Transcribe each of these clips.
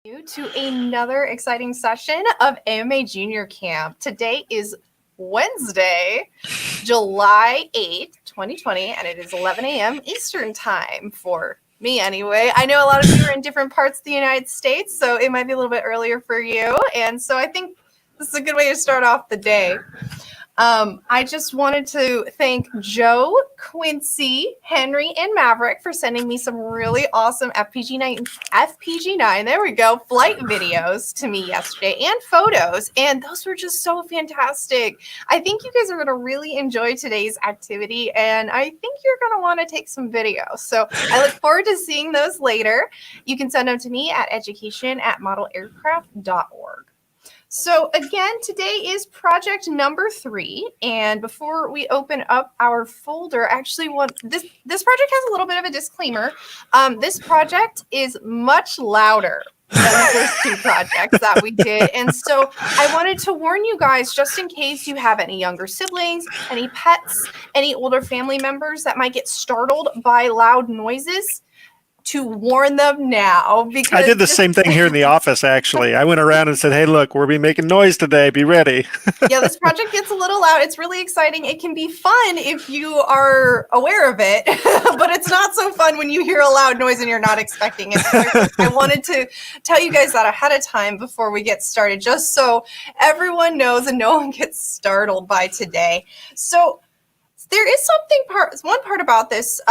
you to another exciting session of AMA Junior Camp. Today is Wednesday, July 8th, 2020, and it is 11 a.m. Eastern time for me anyway. I know a lot of you are in different parts of the United States, so it might be a little bit earlier for you. And so I think this is a good way to start off the day. I just wanted to thank Joe, Quincy, Henry, and Maverick for sending me some really awesome FPG9, there we go, flight videos to me yesterday and photos. And those were just so fantastic. I think you guys are going to really enjoy today's activity, and I think you're going to want to take some videos. So I look forward to seeing those later. You can send them to me at education@modelaircraft.org. So again, today is project number 3, and before we open up our folder, actually, this project has a little bit of a disclaimer. This project is much louder than the first 2 projects that we did, and so I wanted to warn you guys, just in case you have any younger siblings, any pets, any older family members that might get startled by loud noises, to warn them now. Because I did the same thing here in the office, actually. I went around and said, hey, look, we'll be making noise today. Be ready. Yeah, this project gets a little loud. It's really exciting. It can be fun if you are aware of it, but it's not so fun when you hear a loud noise and you're not expecting it. So I wanted to tell you guys that ahead of time before we get started, just so everyone knows and no one gets startled by today. So there is one part about this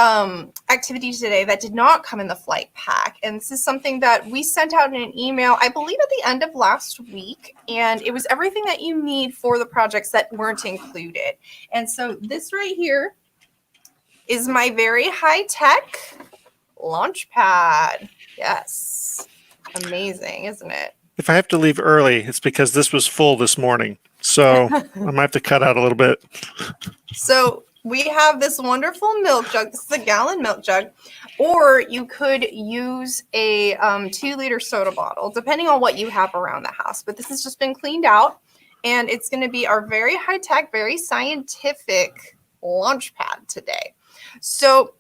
activity today that did not come in the flight pack. And this is something that we sent out in an email, I believe at the end of last week. And it was everything that you need for the projects that weren't included. And so this right here is my very high-tech launch pad. Yes. Amazing, isn't it? If I have to leave early, it's because this was full this morning. So I might have to cut out a little bit. So we have this wonderful milk jug. This is a gallon milk jug. Or you could use a 2-liter soda bottle, depending on what you have around the house. But this has just been cleaned out. And it's going to be our very high-tech, very scientific launch pad today. So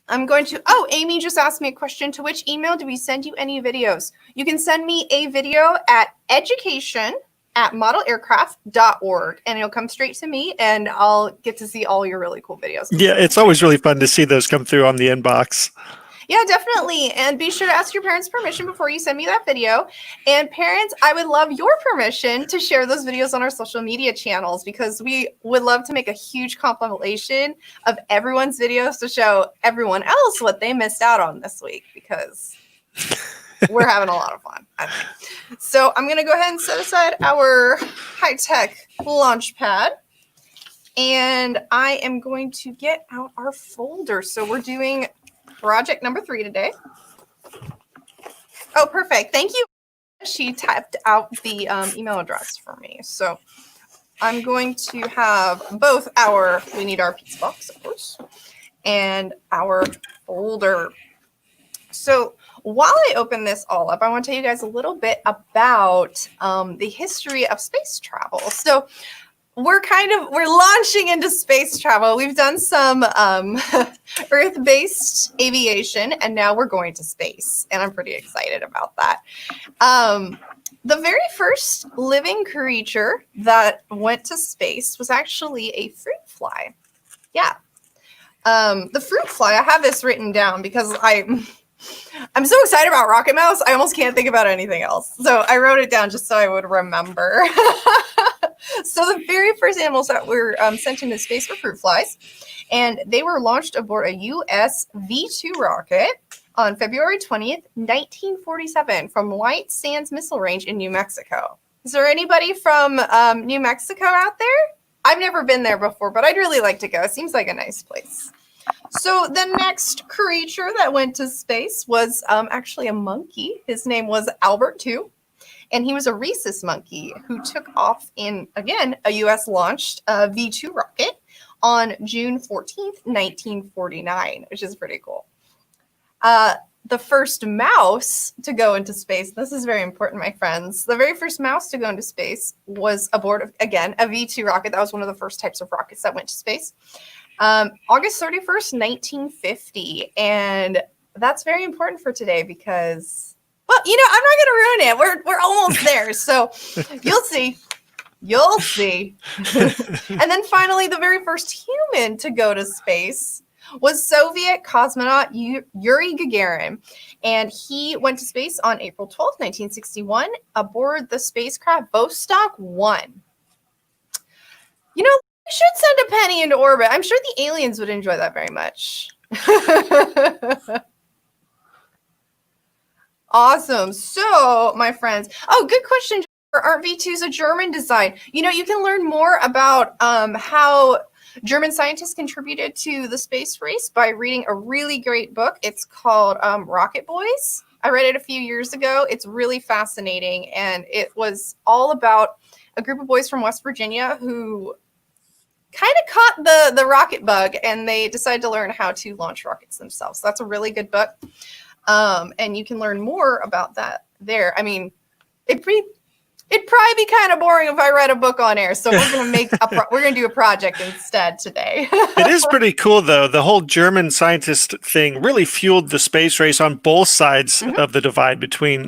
I'm going to, Amy just asked me a question. To which email do we send you any videos? You can send me a video at education@modelaircraft.org, and it'll come straight to me, and I'll get to see all your really cool videos. Yeah, it's always really fun to see those come through on the inbox. Yeah, definitely. And be sure to ask your parents' permission before you send me that video. And parents, I would love your permission to share those videos on our social media channels, because we would love to make a huge compilation of everyone's videos to show everyone else what they missed out on this week, because we're having a lot of fun, I think. So I'm going to go ahead and set aside our high-tech launch pad. And I am going to get out our folder. So we're doing project number 3 today. Oh, perfect. Thank you. She typed out the email address for me. So I'm going to have both we need our pizza box, of course, and our folder. So while I open this all up, I want to tell you guys a little bit about the history of space travel. So we're launching into space travel. We've done some Earth-based aviation, and now we're going to space, and I'm pretty excited about that. The very first living creature that went to space was actually a fruit fly. Yeah. The fruit fly, I have this written down because I'm so excited about Rocket Mouse, I almost can't think about anything else. So I wrote it down just so I would remember. So the very first animals that were sent into space were fruit flies, and they were launched aboard a U.S. V-2 rocket on February 20th, 1947 from White Sands Missile Range in New Mexico. Is there anybody from New Mexico out there? I've never been there before, but I'd really like to go. It seems like a nice place. So the next creature that went to space was actually a monkey. His name was Albert II, and he was a rhesus monkey who took off in, again, a U.S.-launched V-2 rocket on June 14th, 1949, which is pretty cool. The first mouse to go into space, this is very important, my friends. The very first mouse to go into space was aboard, again, a V-2 rocket. That was one of the first types of rockets that went to space. August 31st, 1950. And that's very important for today because Well, I'm not going to ruin it. We're almost there. So you'll see. You'll see. And then finally, the very first human to go to space was Soviet cosmonaut Yuri Gagarin. And he went to space on April 12th, 1961, aboard the spacecraft Vostok 1. We should send a penny into orbit. I'm sure the aliens would enjoy that very much. Awesome. So, my friends, good question. Aren't V2s a German design? You can learn more about how German scientists contributed to the space race by reading a really great book. It's called Rocket Boys. I read it a few years ago. It's really fascinating, and it was all about a group of boys from West Virginia who kind of caught the rocket bug, and they decided to learn how to launch rockets themselves. So that's a really good book, and you can learn more about that there. I mean, it'd probably be kind of boring if I read a book on air. So we're going to we're going to do a project instead today. It is pretty cool, though. The whole German scientist thing really fueled the space race on both sides of the divide between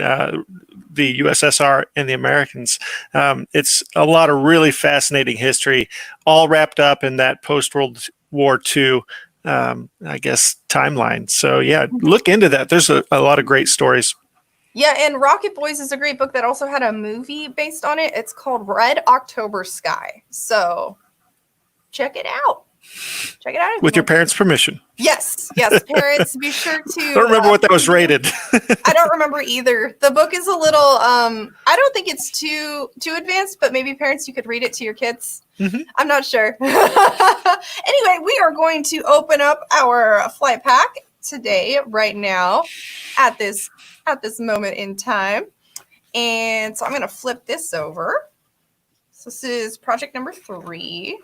the USSR and the Americans. It's a lot of really fascinating history, all wrapped up in that post-World War II, I guess, timeline. So, yeah, look into that. There's a lot of great stories. Yeah, and Rocket Boys is a great book that also had a movie based on it. It's called Red October Sky. So check it out. Check it out. With your parents' permission. Yes. Parents, be sure to. I don't remember what that was rated. I don't remember either. The book is a little, I don't think it's too advanced, but maybe parents, you could read it to your kids. Mm-hmm. I'm not sure. Anyway, we are going to open up our flight pack today, right now, at this moment in time. And so I'm going to flip this over. So this is project number 3.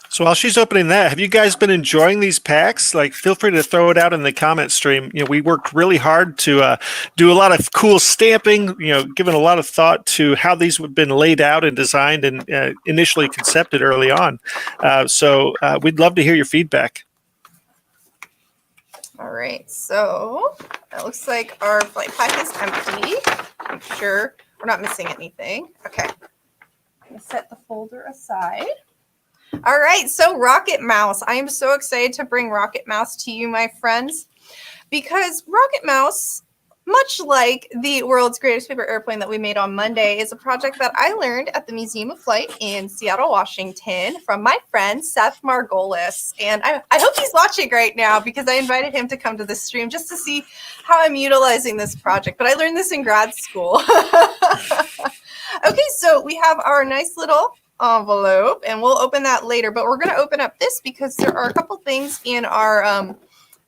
So while she's opening that, have you guys been enjoying these packs? Like, feel free to throw it out in the comment stream. We worked really hard to do a lot of cool stamping, given a lot of thought to how these have been laid out and designed and initially concepted early on. So we'd love to hear your feedback. All right, so it looks like our flight pack is empty. I'm sure we're not missing anything. Okay, I'm going to set the folder aside. All right, so Rocket Mouse. I am so excited to bring Rocket Mouse to you, my friends, because Rocket Mouse, much like the world's greatest paper airplane that we made on Monday, is a project that I learned at the Museum of Flight in Seattle, Washington, from my friend Seth Margolis. And I hope he's watching right now, because I invited him to come to this stream just to see how I'm utilizing this project. But I learned this in grad school. Okay, so we have our nice little envelope, and we'll open that later. But we're going to open up this because there are a couple things in our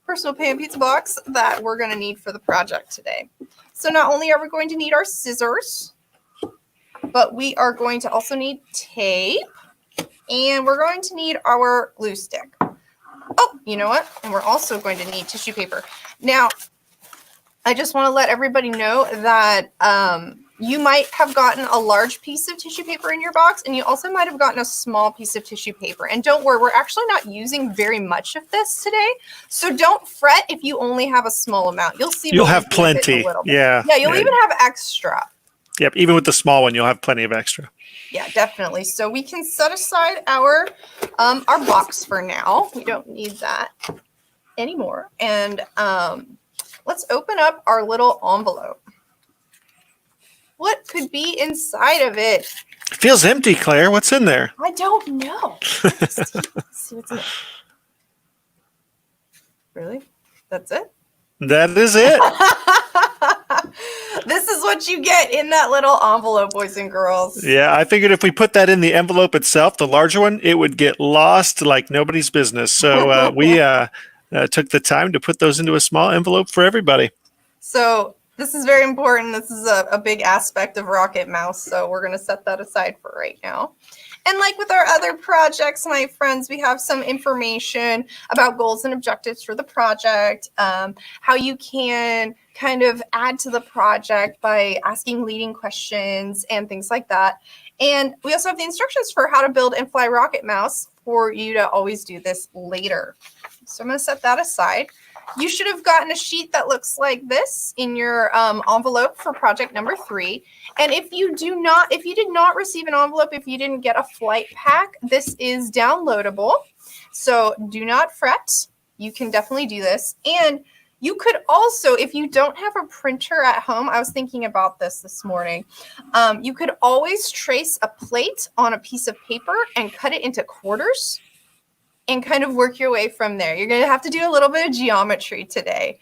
personal pan pizza box that we're going to need for the project today. So not only are we going to need our scissors, but we are going to also need tape, and we're going to need our glue stick. Oh, you know what? And we're also going to need tissue paper. Now, I just want to let everybody know that you might have gotten a large piece of tissue paper in your box, and you also might have gotten a small piece of tissue paper. And don't worry, we're actually not using very much of this today. So don't fret if you only have a small amount. You'll see. You'll have plenty. Yeah. Yeah, you'll even have extra. Yep. Even with the small one, you'll have plenty of extra. Yeah, definitely. So we can set aside our box for now. We don't need that anymore. And let's open up our little envelope. What could be inside of it? It feels empty, Claire. What's in there? I don't know. Let's see what's in it. Really? That's it? That is it. This is what you get in that little envelope, boys and girls. Yeah, I figured if we put that in the envelope itself, the larger one, it would get lost like nobody's business. So we took the time to put those into a small envelope for everybody. So this is very important. This is a big aspect of Rocket Mouse, so we're going to set that aside for right now. And like with our other projects, my friends, we have some information about goals and objectives for the project, how you can kind of add to the project by asking leading questions and things like that. And we also have the instructions for how to build and fly Rocket Mouse for you to always do this later. So I'm going to set that aside. You should have gotten a sheet that looks like this in your envelope for project number 3. And if you did not receive an envelope, if you didn't get a flight pack, this is downloadable. So do not fret. You can definitely do this. And you could also, if you don't have a printer at home, I was thinking about this morning, you could always trace a plate on a piece of paper and cut it into quarters and kind of work your way from there. You're going to have to do a little bit of geometry today.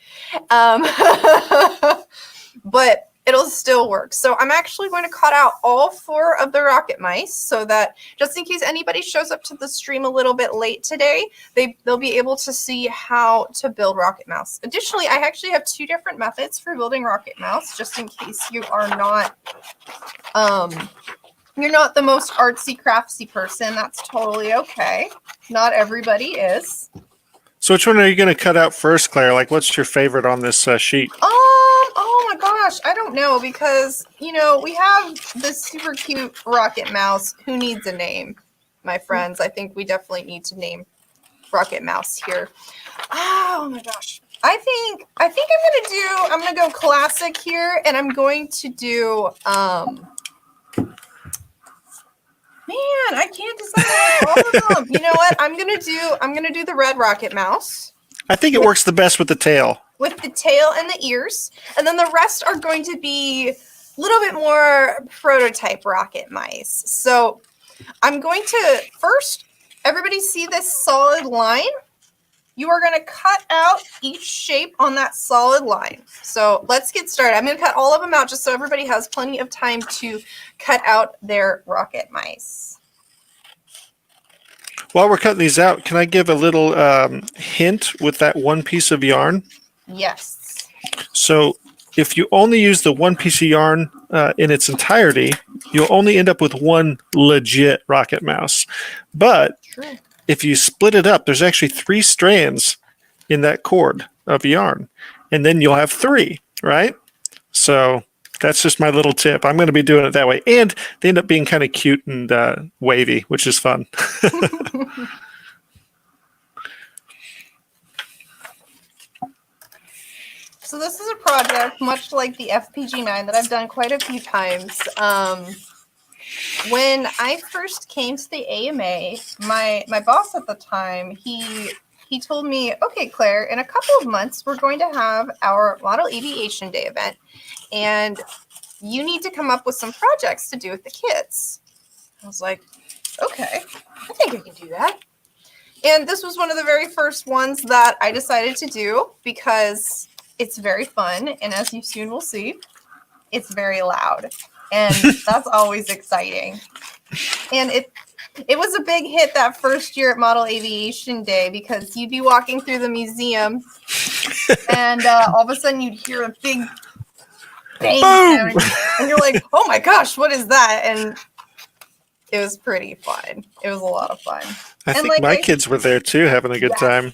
But it'll still work. So I'm actually going to cut out all 4 of the rocket mice so that just in case anybody shows up to the stream a little bit late today, they'll be able to see how to build Rocket Mouse. Additionally, I actually have 2 different methods for building Rocket Mouse, just in case you are not you're not the most artsy craftsy person. That's totally okay. Not everybody is. So which one are you going to cut out first, Claire? Like, what's your favorite on this sheet? Oh my gosh, I don't know, because, you know, we have this super cute Rocket Mouse. Who needs a name, my friends? I think we definitely need to name Rocket Mouse here. Oh my gosh. I think I'm gonna go classic here, and I'm going to do man, I can't decide all of them. You know what? I'm gonna do the red Rocket Mouse. I think it works the best with the tail. With the tail and the ears. And then the rest are going to be a little bit more prototype rocket mice. So I'm going to first, everybody see this solid line? You are going to cut out each shape on that solid line. So let's get started. I'm going to cut all of them out just so everybody has plenty of time to cut out their rocket mice. While we're cutting these out, can I give a little hint with that one piece of yarn? Yes. So if you only use the one piece of yarn in its entirety, you'll only end up with one legit rocket mouse. But True. If you split it up, there's actually 3 strands in that cord of yarn. And then you'll have 3, right? So that's just my little tip. I'm going to be doing it that way. And they end up being kind of cute and wavy, which is fun. So this is a project much like the FPG9 that I've done quite a few times. When I first came to the AMA, my boss at the time, he told me, okay, Claire, in a couple of months, we're going to have our Model Aviation Day event, and you need to come up with some projects to do with the kids. I was like, okay, I think I can do that. And this was one of the very first ones that I decided to do because it's very fun, and as you soon will see, it's very loud. And that's always exciting. And it was a big hit that first year at Model Aviation Day because you'd be walking through the museum and all of a sudden you'd hear a big bang sound and you're like, oh my gosh, what is that? And it was pretty fun. It was a lot of fun. I think my kids were there too, having a good time.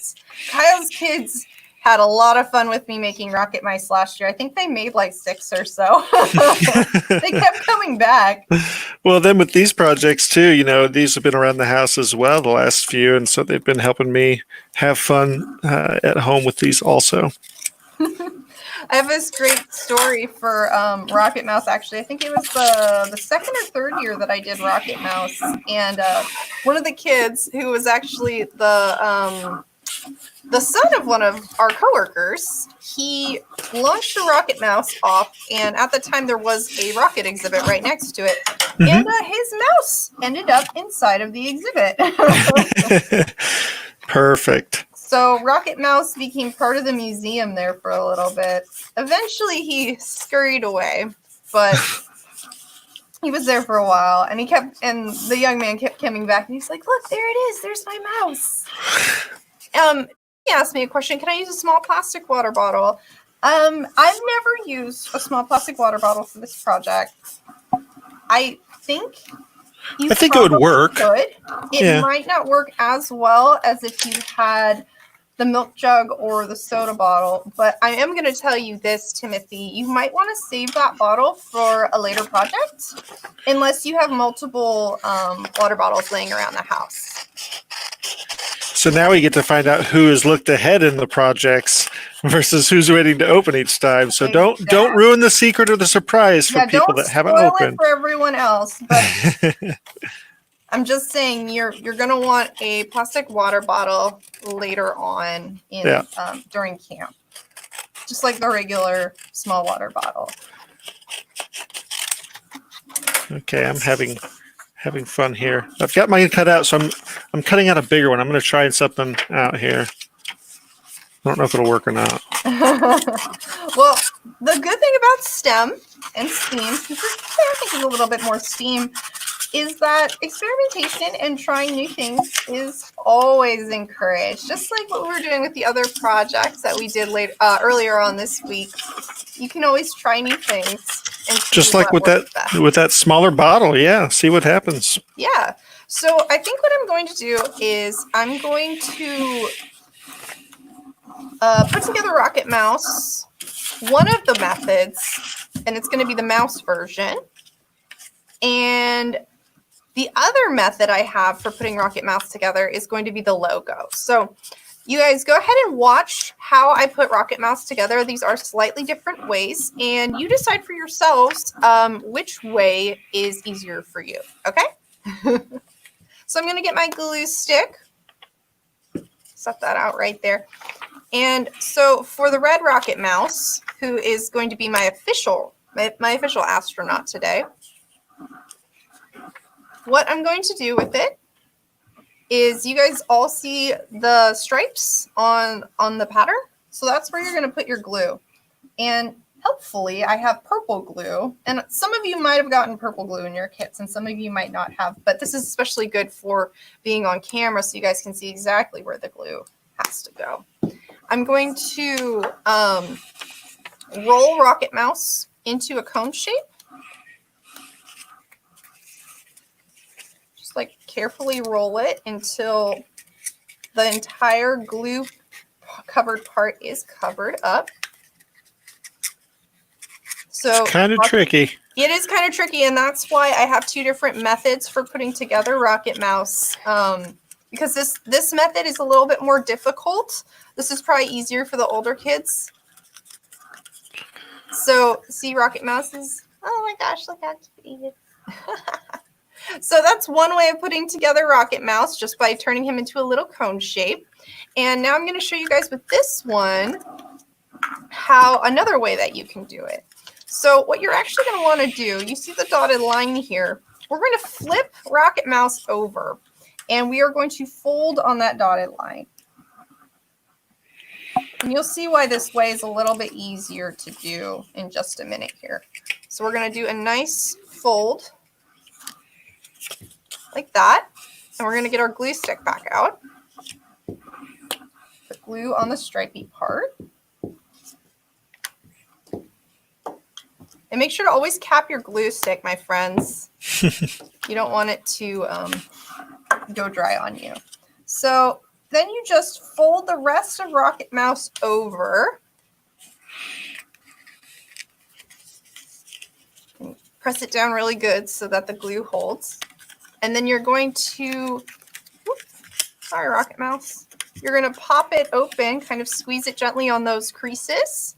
Kyle's kids had a lot of fun with me making rocket mice last year. I think they made like 6 or so. They kept coming back. Well, then with these projects too, you know, these have been around the house as well the last few, and so they've been helping me have fun at home with these also. I have this great story for Rocket Mouse, actually. I think it was the second or third year that I did Rocket Mouse. And one of the kids who was actually the son of one of our coworkers, he launched a rocket mouse off, and at the time there was a rocket exhibit right next to it, and his mouse ended up inside of the exhibit. Perfect. So Rocket Mouse became part of the museum there for a little bit. Eventually he scurried away, but he was there for a while, and the young man kept coming back, and he's like, look, there it is, there's my mouse. He asked me a question. Can I use a small plastic water bottle? I've never used a small plastic water bottle for this project. I think it would work. It might not work as well as if you had the milk jug or the soda bottle, but I am going to tell you this, Timothy. You might want to save that bottle for a later project, unless you have multiple water bottles laying around the house. So now we get to find out who has looked ahead in the projects versus who's waiting to open each time. So don't ruin the secret or the surprise for people that haven't spoil opened. it for everyone else, but I'm just saying you're gonna want a plastic water bottle later on in during camp, just like the regular small water bottle. Okay, I'm having fun here. I've got mine cut out, so I'm cutting out a bigger one. I'm going to try something out here. I don't know if it'll work or not. Well, the good thing about STEM and STEAM, since we're thinking a little bit more STEAM, is that experimentation and trying new things is always encouraged. Just like what we were doing with the other projects that we did earlier on this week. You can always try new things. And just like with that smaller bottle, yeah. See what happens. Yeah. So I think what I'm going to do is I'm going to put together Rocket Mouse, one of the methods, and it's going to be the mouse version. And the other method I have for putting Rocket Mouse together is going to be the logo. So you guys go ahead and watch how I put Rocket Mouse together. These are slightly different ways, and you decide for yourselves which way is easier for you, okay? So I'm going to get my glue stick, set that out right there. And so for the red Rocket Mouse, who is going to be my official astronaut today, what I'm going to do with it is you guys all see the stripes on the pattern. So that's where you're going to put your glue. And helpfully I have purple glue, and some of you might have gotten purple glue in your kits and some of you might not have, but this is especially good for being on camera so you guys can see exactly where the glue has to go. I'm going to roll Rocket Mouse into a cone shape. Like carefully roll it until the entire glue covered part is covered up. So it's kind of tricky. It is kind of tricky, and that's why I have two different methods for putting together Rocket Mouse. Because this method is a little bit more difficult. This is probably easier for the older kids. So see, Rocket Mouse is, oh my gosh, look how cute he is. So that's one way of putting together Rocket Mouse, just by turning him into a little cone shape. And now I'm going to show you guys with this one another way that you can do it. So what you're actually going to want to do, you see the dotted line here. We're going to flip Rocket Mouse over, and we are going to fold on that dotted line. And you'll see why this way is a little bit easier to do in just a minute here. So we're going to do a nice fold like that, and we're going to get our glue stick back out. Put glue on the stripy part. And make sure to always cap your glue stick, my friends. You don't want it to go dry on you. So then you just fold the rest of Rocket Mouse over. And press it down really good so that the glue holds. And then you're going to, sorry, Rocket Mouse. You're going to pop it open, kind of squeeze it gently on those creases.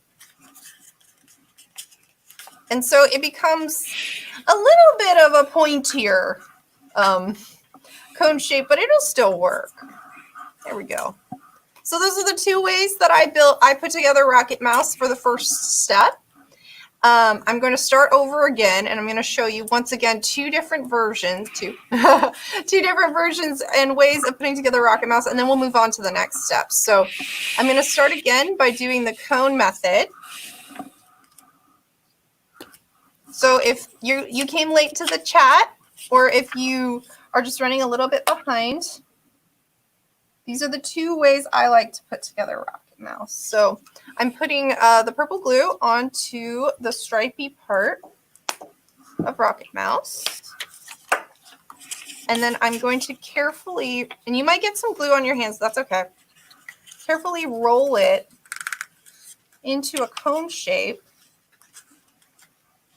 And so it becomes a little bit of a pointier cone shape, but it'll still work. There we go. So those are the two ways that I put together Rocket Mouse for the first step. I'm going to start over again, and I'm going to show you once again two different versions and ways of putting together Rocket Mouse, and then we'll move on to the next step. So I'm going to start again by doing the cone method. So if you came late to the chat, or if you are just running a little bit behind, these are the two ways I like to put together Rocket Mouse. So I'm putting the purple glue onto the stripy part of Rocket Mouse. And then I'm going to carefully, and you might get some glue on your hands, that's okay. Carefully roll it into a cone shape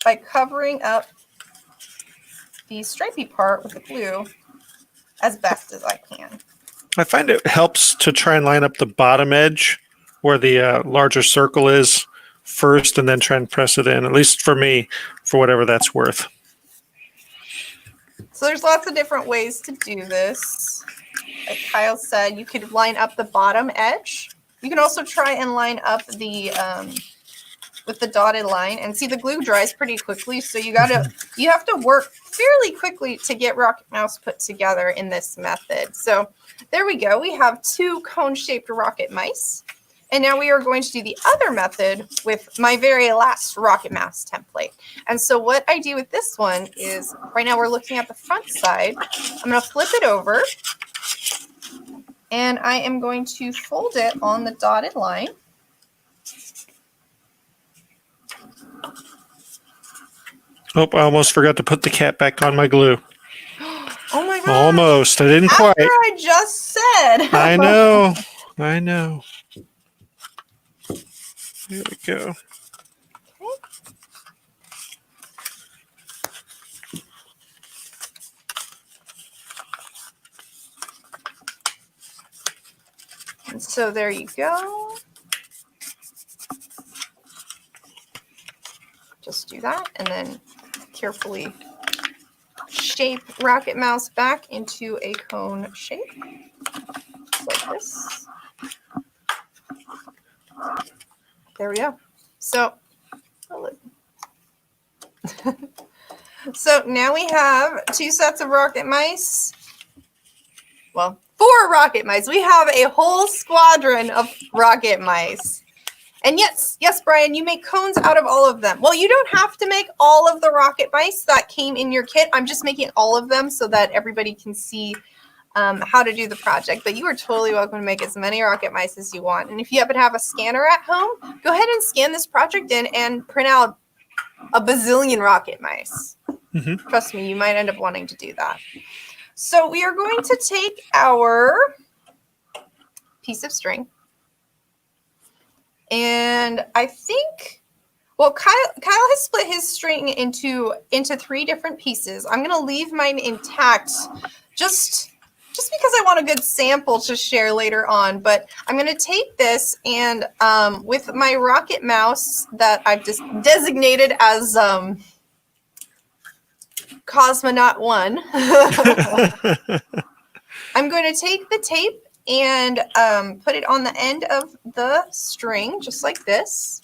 by covering up the stripy part with the glue as best as I can. I find it helps to try and line up the bottom edge where the larger circle is first and then try and press it in, at least for me, for whatever that's worth. So there's lots of different ways to do this. Like Kyle said, you could line up the bottom edge. You can also try and line up the with the dotted line, and see the glue dries pretty quickly. So you have to work fairly quickly to get Rocket Mouse put together in this method. So there we go. We have 2 cone-shaped rocket mice. And now we are going to do the other method with my very last Rocket Mouse template. And so what I do with this one is, right now we're looking at the front side. I'm going to flip it over. And I am going to fold it on the dotted line. Oh, I almost forgot to put the cap back on my glue. Oh my god. Almost. I didn't After quite. I just said. I know. I know. Here we go. And so there you go. Just do that and then carefully shape Rocket Mouse back into a cone shape, just like this. There we go. So, so now we have 2 sets of rocket mice. Well, 4 rocket mice. We have a whole squadron of rocket mice. And yes, Brian, you make cones out of all of them. Well, you don't have to make all of the rocket mice that came in your kit. I'm just making all of them so that everybody can see how to do the project. But you are totally welcome to make as many rocket mice as you want. And if you happen to have a scanner at home, go ahead and scan this project in and print out a bazillion rocket mice. Mm-hmm. Trust me, you might end up wanting to do that. So we are going to take our piece of string. And I think, well, Kyle has split his string into 3 different pieces. I'm going to leave mine intact just because I want a good sample to share later on. But I'm going to take this and with my Rocket Mouse that I've just designated as Cosmonaut 1, I'm going to take the tape and put it on the end of the string, just like this.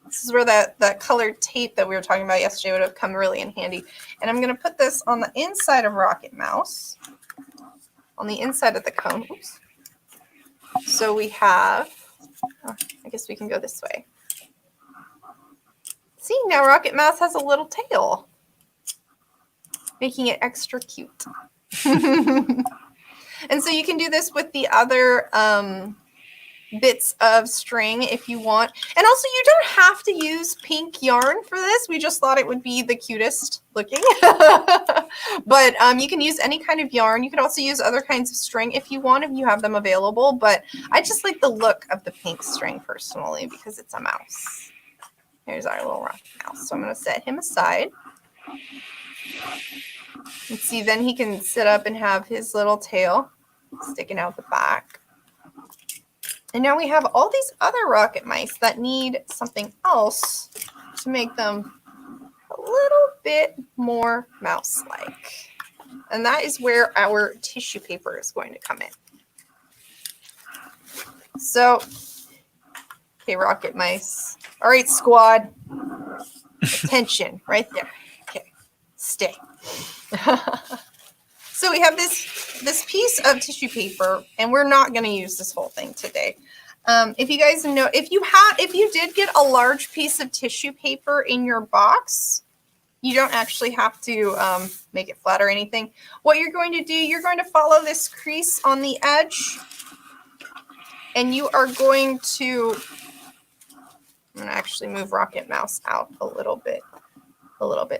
This is where that colored tape that we were talking about yesterday would have come really in handy. And I'm going to put this on the inside of Rocket Mouse, on the inside of the cone. Oops. So we have, I guess we can go this way. See, now Rocket Mouse has a little tail, making it extra cute. And so you can do this with the other bits of string if you want. And also, you don't have to use pink yarn for this. We just thought it would be the cutest looking. But you can use any kind of yarn. You can also use other kinds of string if you want, if you have them available. But I just like the look of the pink string personally because it's a mouse. Here's our little rocket mouse. So I'm going to set him aside. And see, then he can sit up and have his little tail sticking out the back. And now we have all these other rocket mice that need something else to make them a little bit more mouse-like. And that is where our tissue paper is going to come in. So, okay, rocket mice. All right, squad. Attention, right there. Okay, stay. So we have this piece of tissue paper, and we're not going to use this whole thing today. If you guys know, if you did get a large piece of tissue paper in your box, you don't actually have to make it flat or anything. What you're going to do, you're going to follow this crease on the edge, and you are going to, I'm going to actually move Rocket Mouse out a little bit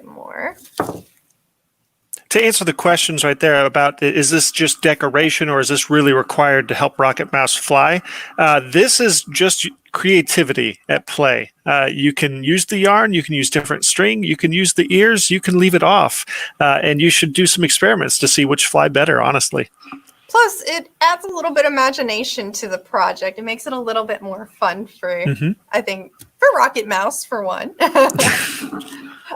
more. To answer the questions right there about, is this just decoration or is this really required to help Rocket Mouse fly? This is just creativity at play. You can use the yarn, you can use different string, you can use the ears, you can leave it off. And you should do some experiments to see which fly better, honestly. Plus, it adds a little bit of imagination to the project. It makes it a little bit more fun for, I think, for Rocket Mouse, for one. All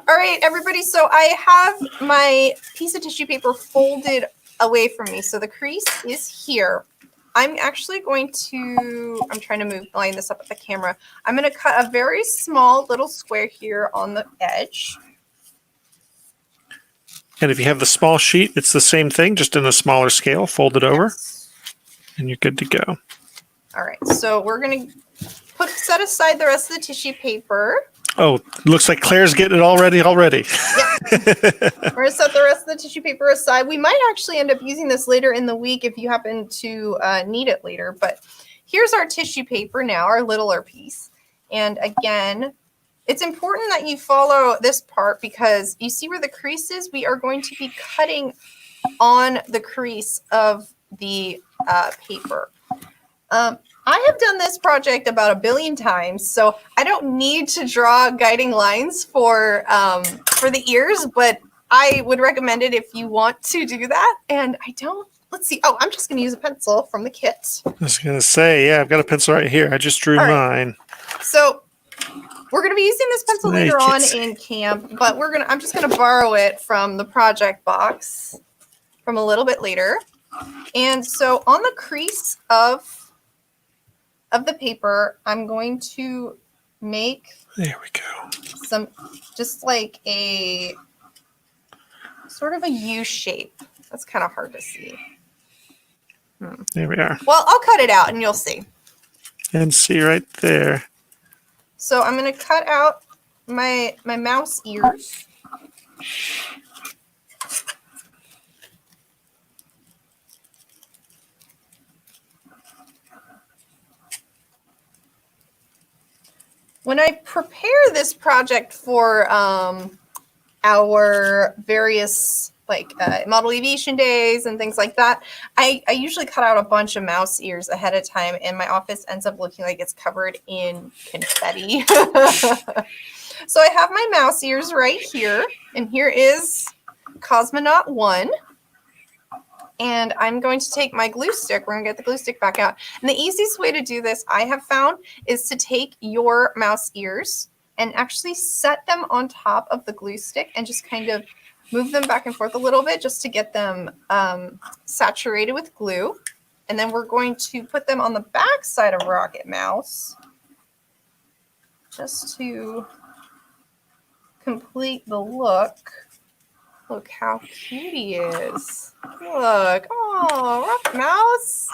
right, everybody. So I have my piece of tissue paper folded away from me. So the crease is here. I'm actually going to, I'm trying to line this up with the camera. I'm going to cut a very small little square here on the edge. And if you have the small sheet, it's the same thing, just in a smaller scale, fold it over, and you're good to go. All right, so we're going to set aside the rest of the tissue paper. Oh, looks like Claire's getting it all ready already. Yeah. We're going to set the rest of the tissue paper aside. We might actually end up using this later in the week if you happen to need it later. But here's our tissue paper now, our littler piece. And again, it's important that you follow this part because you see where the crease is? We are going to be cutting on the crease of the paper. I have done this project about 1 billion times, so I don't need to draw guiding lines for the ears, but I would recommend it if you want to do that. And I don't, let's see. Oh, I'm just going to use a pencil from the kit. I was going to say, yeah, I've got a pencil right here. I just drew mine. So we're going to be using this pencil later on in camp, but I'm just going to borrow it from the project box from a little bit later. And so on the crease of the paper, I'm going to make there we go. Some just like a sort of a U shape. That's kind of hard to see. There we are. Well, I'll cut it out and you'll see. And see right there. So I'm going to cut out my mouse ears. When I prepare this project for our various model aviation days and things like that, I usually cut out a bunch of mouse ears ahead of time, and my office ends up looking like it's covered in confetti. So I have my mouse ears right here, and here is Cosmonaut 1. And I'm going to take my glue stick. We're going to get the glue stick back out. And the easiest way to do this, I have found, is to take your mouse ears and actually set them on top of the glue stick and just kind of move them back and forth a little bit just to get them saturated with glue. And then we're going to put them on the back side of Rocket Mouse just to complete the look. Look how cute he is. Look. Oh, Rocket Mouse.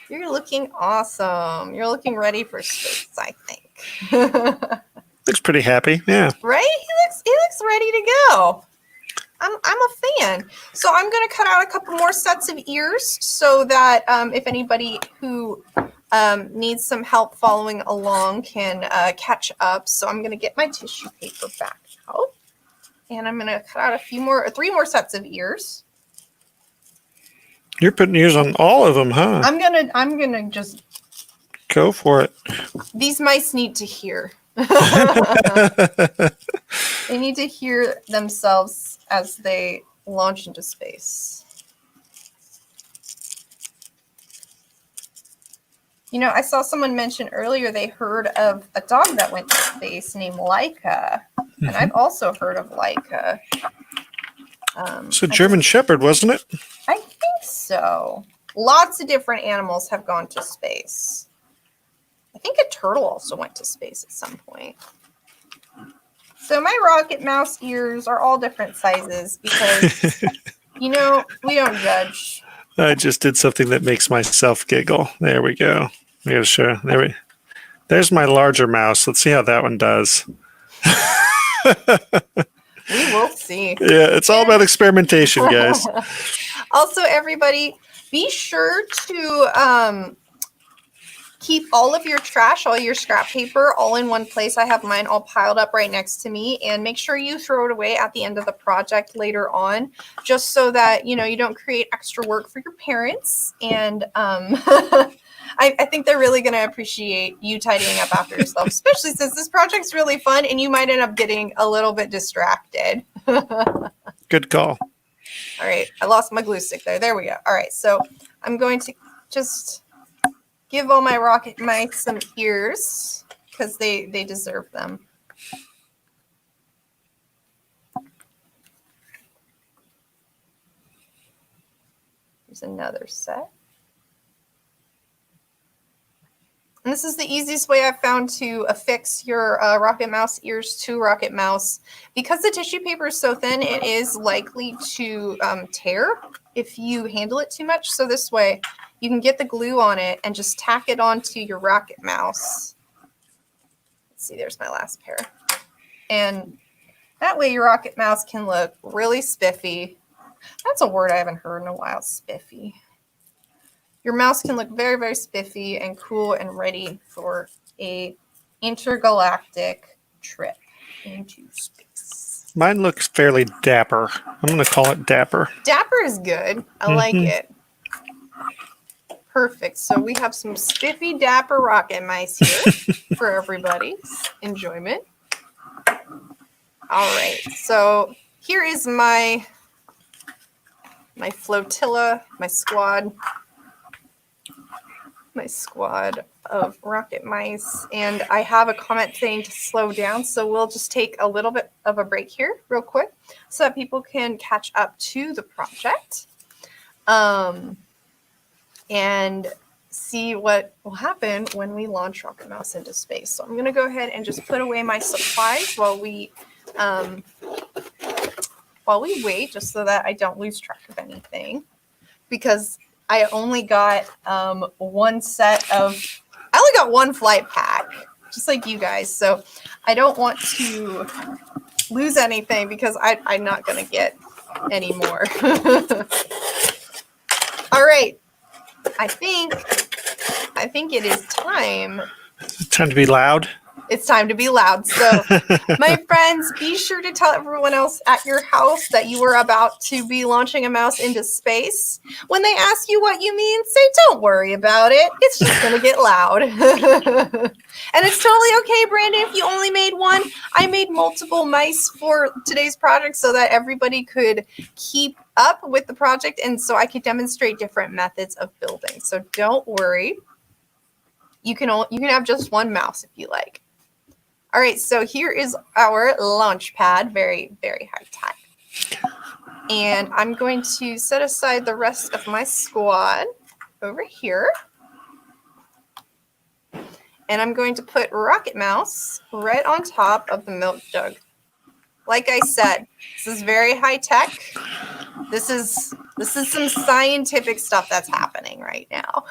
You're looking awesome. You're looking ready for space, I think. Looks pretty happy, yeah. Right? He looks ready to go. I'm a fan. So I'm going to cut out a couple more sets of ears so that if anybody who needs some help following along can catch up. So I'm going to get my tissue paper back out. And I'm going to cut out 3 more sets of ears. You're putting ears on all of them, huh? I'm gonna just go for it. These mice need to hear. They need to hear themselves as they launch into space. You know, I saw someone mention earlier they heard of a dog that went to space named Laika. And I've also heard of Laika. So German Shepherd, wasn't it? I think so. Lots of different animals have gone to space. I think a turtle also went to space at some point. So my Rocket Mouse ears are all different sizes because, you know, we don't judge. I just did something that makes myself giggle. There we go. I'm going to show. There's my larger mouse. Let's see how that one does. We will see. Yeah, it's all about experimentation, guys. Also, everybody, be sure to keep all of your trash, all your scrap paper, all in one place. I have mine all piled up right next to me, and make sure you throw it away at the end of the project later on, just so that, you know, you don't create extra work for your parents. And I think they're really going to appreciate you tidying up after yourself, especially since this project's really fun and you might end up getting a little bit distracted. Good call. All right, I lost my glue stick there. There we go. All right, so I'm going to just give all my rocket mice some ears because they deserve them. Here's another set. And this is the easiest way I've found to affix your rocket mouse ears to rocket mouse. Because the tissue paper is so thin, it is likely to tear if you handle it too much. So this way, you can get the glue on it and just tack it onto your rocket mouse. Let's see, there's my last pair. And that way your rocket mouse can look really spiffy. That's a word I haven't heard in a while, spiffy. Your mouse can look very, very spiffy and cool and ready for a intergalactic trip into space. Mine looks fairly dapper. I'm going to call it dapper. Dapper is good. I like it. Perfect. So we have some spiffy, dapper rocket mice here for everybody's enjoyment. All right. So here is my flotilla, my squad of rocket mice, and I have a comment saying to slow down, so we'll just take a little bit of a break here real quick so that people can catch up to the project and see what will happen when we launch Rocket Mouse into space. So I'm going to go ahead and just put away my supplies while we wait, just so that I don't lose track of anything, because I only got one flight pack, just like you guys. So I don't want to lose anything because I'm not going to get any more. All right. I think it is time. Time to be loud. It's time to be loud. So, my friends, be sure to tell everyone else at your house that you are about to be launching a mouse into space. When they ask you what you mean, say, don't worry about it. It's just going to get loud. And it's totally okay, Brandon, if you only made one. I made multiple mice for today's project so that everybody could keep up with the project and so I could demonstrate different methods of building. So don't worry. You can have just one mouse if you like. All right, so here is our launch pad, very, very high tech. And I'm going to set aside the rest of my squad over here. And I'm going to put Rocket Mouse right on top of the milk jug. Like I said, this is very high tech. This is some scientific stuff that's happening right now.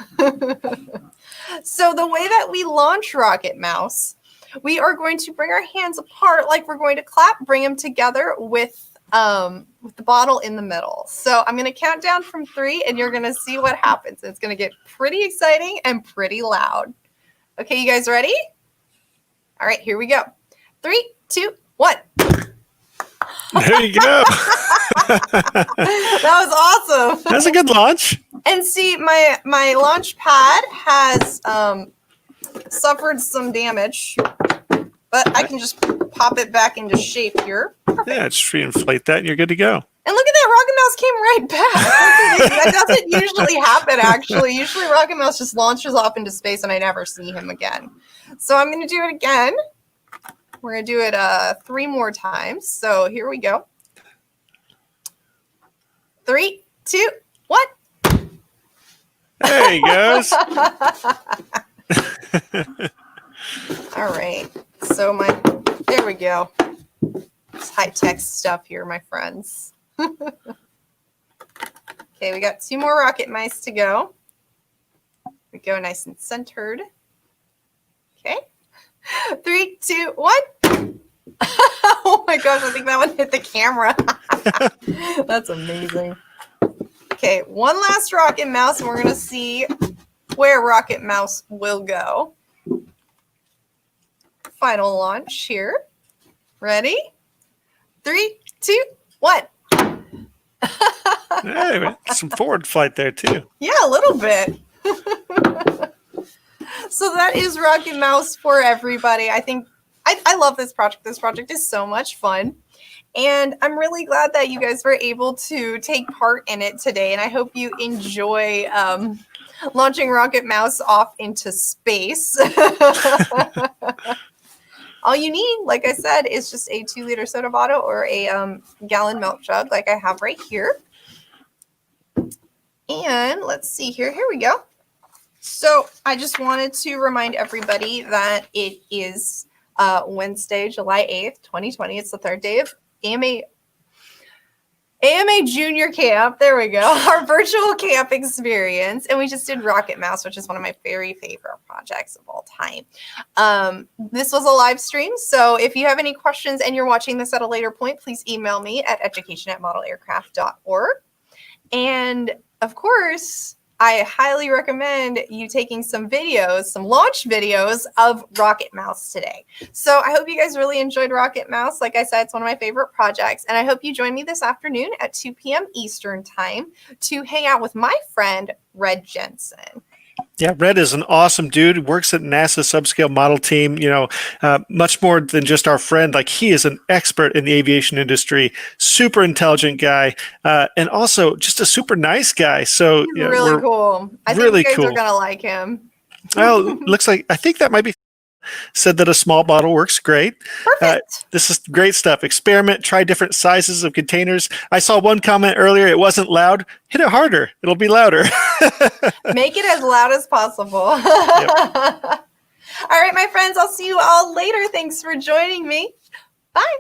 So the way that we launch Rocket Mouse, we are going to bring our hands apart like we're going to clap, bring them together with the bottle in the middle. So I'm going to count down from 3 and you're going to see what happens. It's going to get pretty exciting and pretty loud. Okay, you guys ready? All right, here we go. 3, 2, 1. There you go. That was awesome. That's a good launch. And see, my launch pad has suffered some damage, but I can just pop it back into shape here. Perfect. Yeah, just reinflate that and you're good to go. And look at that, Rocket Mouse came right back. That doesn't usually happen, actually. Usually Rocket Mouse just launches off into space and I never see him again. So I'm going to do it again. We're going to do it 3 more times. So here we go. 3, 2, 1. There he goes. All right. So there we go. It's high-tech stuff here, my friends. Okay, we got 2 more rocket mice to go. We go nice and centered. Okay. 3, 2, 1. Oh my gosh, I think that one hit the camera. That's amazing. Okay, one last Rocket Mouse, and we're going to see where Rocket Mouse will go. Final launch here. Ready? 3, 2, 1. Hey, some forward flight there too. Yeah, a little bit. So that is Rocket Mouse for everybody. I think I love this project. This project is so much fun. And I'm really glad that you guys were able to take part in it today. And I hope you enjoy launching Rocket Mouse off into space. All you need, like I said, is just a 2-liter soda bottle or a gallon milk jug like I have right here. And let's see here. Here we go. So I just wanted to remind everybody that it is Wednesday, July 8th, 2020. It's the third day of AMA Junior Camp. There we go. Our virtual camp experience. And we just did Rocket Mouse, which is one of my very favorite projects of all time. This was a live stream. So if you have any questions and you're watching this at a later point, please email me at education@modelaircraft.org. And of course, I highly recommend you taking some videos, some launch videos of Rocket Mouse today. So I hope you guys really enjoyed Rocket Mouse. Like I said, it's one of my favorite projects. And I hope you join me this afternoon at 2 p.m. Eastern time to hang out with my friend, Red Jensen. Yeah, Red is an awesome dude. Works at NASA subscale model team. Much more than just our friend. Like, he is an expert in the aviation industry. Super intelligent guy, and also just a super nice guy. So He's really cool. I think you guys are gonna like him. Well, looks like I think that might be. Said that a small bottle works great. Perfect. This is great stuff. Experiment, try different sizes of containers. I saw one comment earlier, it wasn't loud. Hit it harder. It'll be louder. Make it as loud as possible. Yep. All right, my friends, I'll see you all later. Thanks for joining me. Bye.